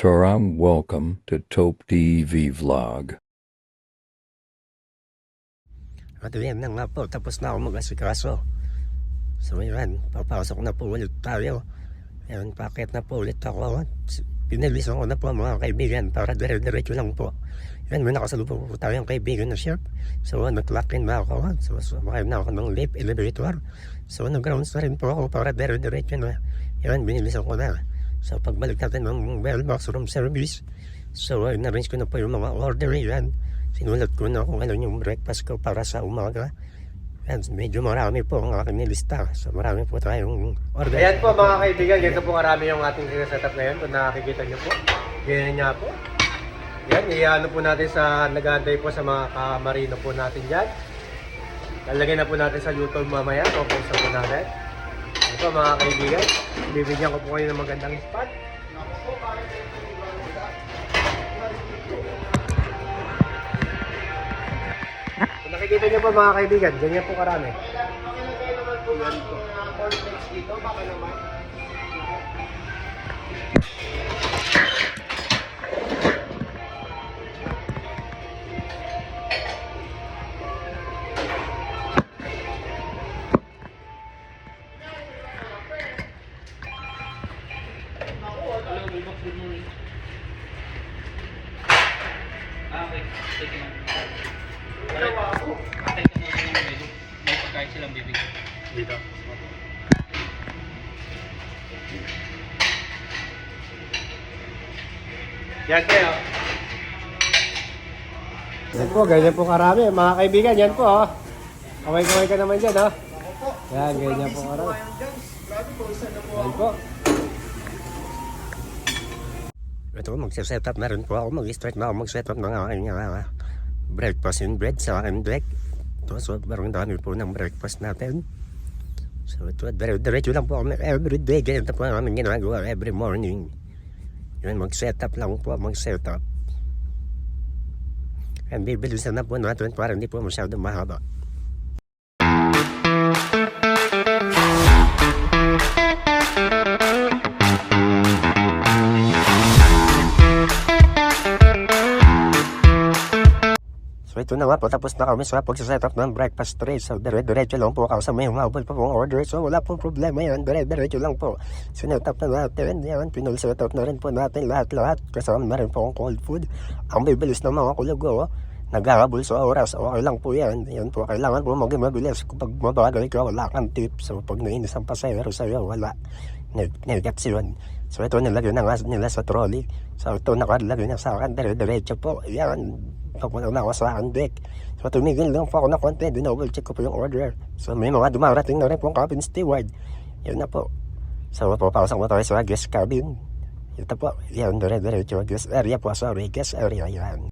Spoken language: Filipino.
Turam, welcome to Tope TV Vlog. At yan na nga po, tapos na ako mag-asikaso. So yun, papasok na po ulit tayo. Yan, paket na po ulit ako. Pinilisan ko na po mga kaibigan para dire-diretso lang po. Yan, may nakasalubong po tayong kaibigan na chef. So nag-lock in na ako. So sumakay na ako ng lift elevator. So nag-grounds na rin po ako para dire-diretso na. Yan, binilisan ko na. So pagbalik natin ng mailbox room service, so na-arrange ko na po yung mga order. Yan, sinulat ko na kung ano yung breakfast ko para sa umaga. Yan, medyo marami po ang aking nilista. So marami po tayong order. Ayan po mga kaibigan, ganito po karami yung ating setup ngayon. Kung nakikita nyo po, ganyan niya po. Yan, iano po natin sa nag-aantay po sa mga kamarino po natin dyan. Lalagay na po natin sa YouTube mamaya. Focus po natin. Ito mga kaibigan, bibigyan ko po kayo ng magandang spot. Kung nakikita nyo po mga kaibigan, ganyan po karami. Yan po. Dito, baka naman. Okay, sige na. Atay ka na yung medyo. May pagkain silang bibigyan. Dito. Yan kayo. Yan po, ganyan po karami. Mga kaibigan, yan po. Oh. Kaway-kaway ka naman dyan. Oh. Yan, ganyan po karami. Yan po. Ito, mag-set up na rin po ako. Mag-start na ako mag-set up ng aking breakfast and bread sa aking deck. Ito, so parang dami po ng breakfast natin. So ito, diretso lang po kami every day. Ganyan po namin ginagawa every morning. Yun, mag-set up lang po, mag-set up. And bibilisan na po natin para hindi po masyado mahaba. So ito na nga po, tapos na kami sa pag-set up ng breakfast tray. So dire-diretso lang po ako sa may humabol pa pong order. So wala pong problema yan, dire-diretso lang po. Sinet up na natin, yan, pinul-set up na rin po natin lahat-lahat. Kasama na rin po ang cold food. Ang bibilis ng mga kulugo, naghahabol sa oras, okay lang po yan. Yan po, kailangan po maging mabilis. Kapag mabagal ka, wala kang tip. So pag nainis ang pasayero sa'yo, wala. Negats yun. So ito nilagay na nga nila sa trolley. So ito nakalagay na sa akin, dire-diretso po. Yan, pagpunta na ako sa akin deck. So tumigil lang po ako na konti, dinouble check ko po yung order. So may mga dumarating na rin po ang cabin steward. Yan na po. So papasok mo tayo sa guest cabin. Ito po, yan, dire-diretso guest area po, sorry, guest area yan.